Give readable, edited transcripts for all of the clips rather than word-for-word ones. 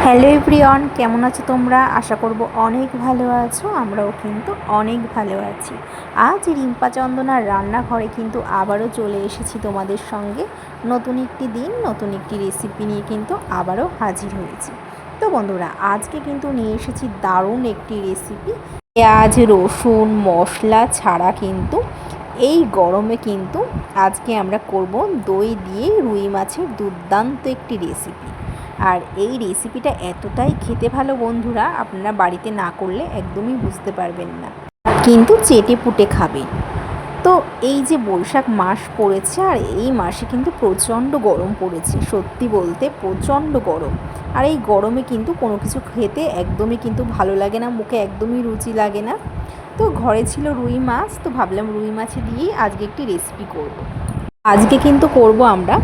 Hello everyone, কেমন আছো তোমরা? আশা করব অনেক ভালো আছো। আমরাও কিন্তু অনেক ভালো আছি। আজ রিম্পা চন্দনার রান্নাঘরে কিন্তু আবারও চলে এসেছি তোমাদের সঙ্গে। নতুন একটি দিন, নতুন একটি রেসিপি নিয়ে কিন্তু আবারও হাজির হয়েছি। তো বন্ধুরা, আজকে কিন্তু নিয়ে এসেছি দারুণ একটি রেসিপি। পেঁয়াজ রসুন মশলা ছাড়া কিন্তু এই গরমে কিন্তু আজকে আমরা করব দই দিয়ে রুই মাছের দুর্দান্ত একটি রেসিপি। আর এই রেসিপিটা এতটাই খেতে ভালো বন্ধুরা, আপনারা বাড়িতে না করলে একদমই বুঝতে পারবেন না, কিন্তু চেটে পুটে খাবেন। তো এই যে বৈশাখ মাস পড়েছে, আর এই মাসে কিন্তু প্রচণ্ড গরম পড়েছে, সত্যি বলতে প্রচণ্ড গরম। আর এই গরমে কিন্তু কোনো কিছু খেতে একদমই কিন্তু ভালো লাগে না, মুখে একদমই রুচি লাগে না। তো ঘরে ছিল রুই মাছ, তো ভাবলাম রুই মাছ দিয়েই আজকে একটি রেসিপি করব। আজকে কিন্তু করব আমরা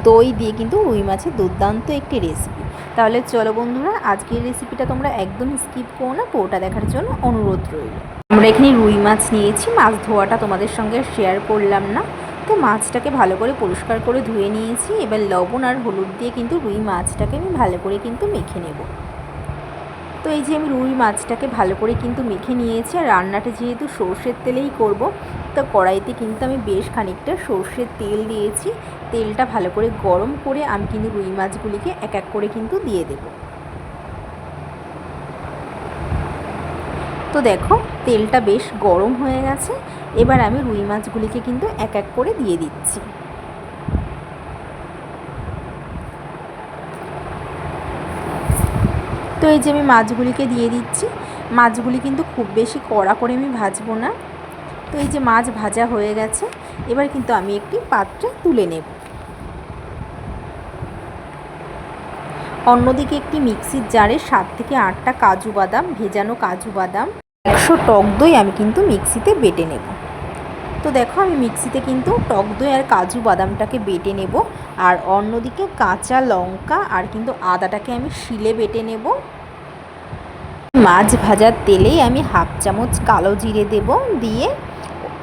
দই দিয়ে কিন্তু রুই মাছের দুর্দান্ত একটি রেসিপি। তাহলে চলো বন্ধুরা, আজকের রেসিপিটা তোমরা একদম স্কিপ করো না, পুরোটা দেখার জন্য অনুরোধ রইল। আমরা এখানে রুই মাছ নিয়েছি, মাছ ধোয়াটা তোমাদের সঙ্গে শেয়ার করলাম না। তো মাছটাকে ভালো করে পরিষ্কার করে ধুয়ে নিয়েছি। এবার লবণ আর হলুদ দিয়ে কিন্তু রুই মাছটাকে আমি ভালো করে কিন্তু মেখে নেব। তো এই যে আমি রুই মাছটাকে ভালো করে কিন্তু মেখে নিয়েছি। আর রান্নাটা যেহেতু সর্ষের তেলেই করব, তো কড়াইতে কিন্তু আমি বেশ খানিকটা সর্ষের তেল দিয়েছি। তেলটা ভালো করে গরম করে আমি কিন্তু রুই মাছগুলিকে এক এক করে কিন্তু দিয়ে দেব। তো দেখো, তেলটা বেশ গরম হয়ে গেছে। এবার আমি রুই মাছগুলিকে কিন্তু এক এক করে দিয়ে দিচ্ছি। তো এই যে আমি মাছগুলিকে দিয়ে দিচ্ছি। মাছগুলি কিন্তু খুব বেশি কড়া করে আমি ভাজবো না। তো এই যে মাছ ভাজা হয়ে গেছে, এবার কিন্তু আমি একটি পাত্রে তুলে নেব। অন্যদিকে একটি মিক্সির জারে 7 থেকে 8টা কাজু বাদাম, ভেজানো কাজু বাদাম, 100 টক দই আমি কিন্তু মিক্সিতে বেটে নেব। তো দেখো, আমি মিক্সিতে কিন্তু টক দই আর কাজু বাদামটাকে বেটে নেব। আর অন্যদিকে কাঁচা লঙ্কা আর কিন্তু আদাটাকে আমি শিলে বেটে নেব। মাছ ভাজার তেলেই আমি হাফ চামচ কালো জিরে দেব, দিয়ে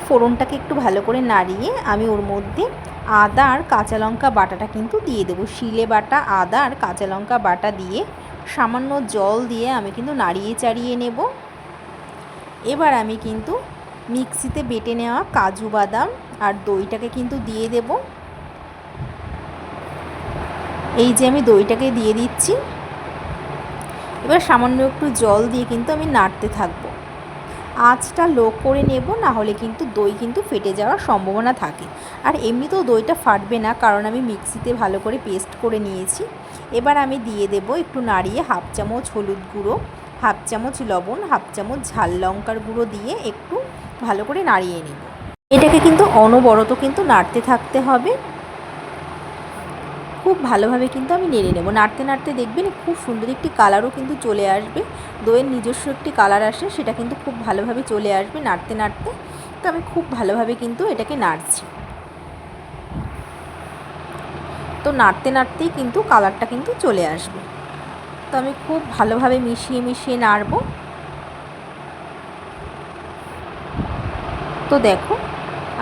ফোড়নটাকে একটু ভালো করে নাড়িয়ে আমি ওর মধ্যে আদা আর কাঁচা লঙ্কা বাটাটা কিন্তু দিয়ে দেবো। শিলে বাটা আদা আর কাঁচা লঙ্কা বাটা দিয়ে সামান্য জল দিয়ে আমি কিন্তু নাড়িয়ে চাড়িয়ে নেব। এবার আমি কিন্তু মিক্সিতে বেটে নেওয়া কাজু বাদাম আর দইটাকে কিন্তু দিয়ে দেব। এই যে আমি দইটাকে দিয়ে দিচ্ছি। এবার সামান্য একটু জল দিয়ে কিন্তু আমি নাড়তে থাকবো। আঁচটা লো করে নেব, না হলে কিন্তু দই কিন্তু ফেটে যাওয়ার সম্ভাবনা থাকে। আর এমনিতেও দইটা ফাটবে না, কারণ আমি মিক্সিতে ভালো করে পেস্ট করে নিয়েছি। এবার আমি দিয়ে দেব একটু নাড়িয়ে হাফ চামচ হলুদ গুঁড়ো, হাফ চামচ লবণ, হাফ চামচ ঝাল লঙ্কার গুঁড়ো দিয়ে একটু ভালো করে নাড়িয়ে নেব। এটাকে কিন্তু অনবরত কিন্তু নাড়তে থাকতে হবে। খুব ভালোভাবে কিন্তু আমি নেড়ে নেব। নাড়তে নাড়তে দেখবেন খুব সুন্দর একটি কালারও কিন্তু চলে আসবে। দইয়ের নিজস্ব একটি কালার আসে, সেটা কিন্তু খুব ভালোভাবে চলে আসবে নাড়তে নাড়তে। তো আমি খুব ভালোভাবে কিন্তু এটাকে নাড়ছি। তো নাড়তে নাড়তেই কিন্তু কালারটা কিন্তু চলে আসবে। তো আমি খুব ভালোভাবে মিশিয়ে মিশিয়ে নাড়ব। তো দেখো,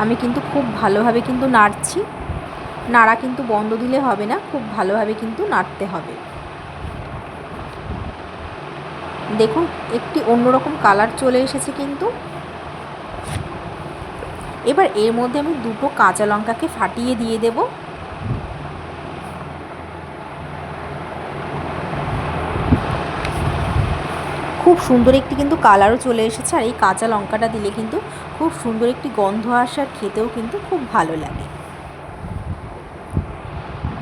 আমি কিন্তু খুব ভালোভাবে কিন্তু নাড়ছি। নাড়া কিন্তু বন্ধ দিলে হবে না, খুব ভালোভাবে কিন্তু নাড়তে হবে। দেখুন, একটি অন্যরকম কালার চলে এসেছে কিন্তু। এবার এর মধ্যে আমি 2টো কাঁচা লঙ্কাকে ফাটিয়ে দিয়ে দেব। খুব সুন্দর একটি কিন্তু কালারও চলে এসেছে। আর এই কাঁচা লঙ্কাটা দিলে কিন্তু খুব সুন্দর একটি গন্ধ আসে, আর খেতেও কিন্তু খুব ভালো লাগে।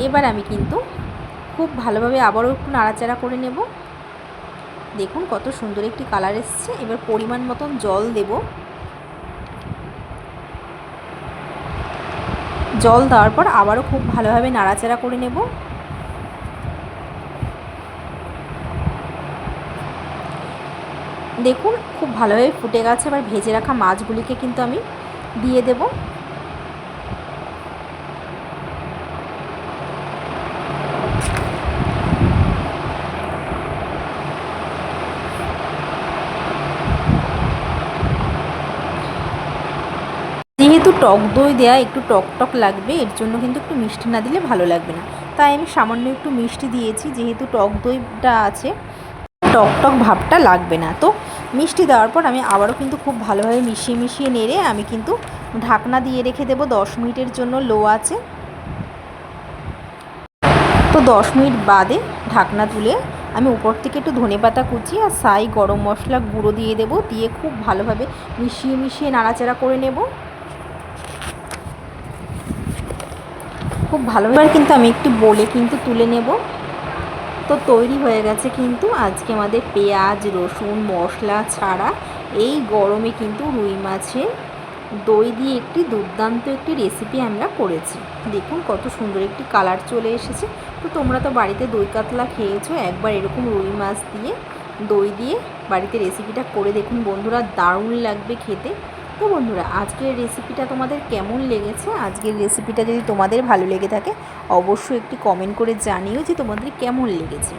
এবার আমি কিন্তু খুব ভালোভাবে আবারও একটু নাড়াচাড়া করে নেব। দেখুন কত সুন্দর একটি কালার এসছে। এবার পরিমাণ মতন জল দেব। জল দেওয়ার পর আবারও খুব ভালোভাবে নাড়াচাড়া করে নেব। দেখুন খুব ভালোভাবে ফুটে গেছে। এবার ভেজে রাখা মাছগুলিকে কিন্তু আমি দিয়ে দেব। যেহেতু টক দই দেওয়া, একটু টক টক লাগবে, এর জন্য কিন্তু একটু মিষ্টি না দিলে ভালো লাগবে না। তাই আমি সামান্য একটু মিষ্টি দিয়েছি, যেহেতু টক দইটা আছে টক ভাবটা লাগবে না। তো মিষ্টি দেওয়ার পর আমি আবারও কিন্তু খুব ভালোভাবে মিশিয়ে নেড়ে আমি কিন্তু ঢাকনা দিয়ে রেখে দেবো 10 মিনিটের জন্য লো আছে। তো 10 মিনিট বাদে ঢাকনা তুলে আমি উপর থেকে একটু ধনেপাতা কুচি আর সাই গরম মশলা গুঁড়ো দিয়ে দেবো, দিয়ে খুব ভালোভাবে মিশিয়ে নাড়াচাড়া করে নেব। খুব ভালোভাবে কিন্তু আমি একটু বলে কিন্তু তুলে নেব। তো তৈরি হয়ে গেছে কিন্তু আজকে আমাদের পেঁয়াজ রসুন মশলা ছাড়া এই গরমে কিন্তু রুই মাছের দই দিয়ে একটি দুর্দান্ত একটি রেসিপি আমরা করেছি। দেখুন কত সুন্দর একটি কালার চলে এসেছে। তো তোমরা তো বাড়িতে দই কাতলা খেয়েছো, একবার এরকম রুই মাছ দিয়ে দই দিয়ে বাড়িতে রেসিপিটা করে দেখুন বন্ধুরা, দারুণ লাগবে খেতে। তো বন্ধুরা আজকের রেসিপিটা তোমাদের কেমন লেগেছে? আজকের রেসিপিটা যদি তোমাদের ভালো লেগে থাকে অবশ্যই একটি কমেন্ট করে জানিও যে তোমাদের কেমন লেগেছে।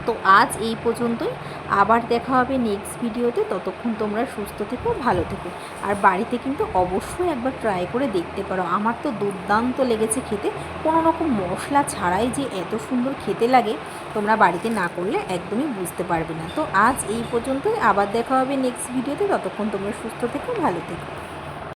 তো আজ এই পর্যন্তই, আবার দেখা হবে নেক্সট ভিডিওতে। ততক্ষণ তোমরা সুস্থ থেকো, ভালো থেকো, আর বাড়িতে কিন্তু অবশ্যই একবার ট্রাই করে দেখতে পারো। আমার তো দুর্দান্ত লেগেছে খেতে, কোনো রকম মশলা ছাড়াই যে এত সুন্দর খেতে লাগে তোমরা বাড়িতে না করলে একদমই বুঝতে পারবে না। তো আজ এই পর্যন্তই, আবার দেখা হবে নেক্সট ভিডিওতে। ততক্ষণ তোমরা সুস্থ থেকো, ভালো থেকো।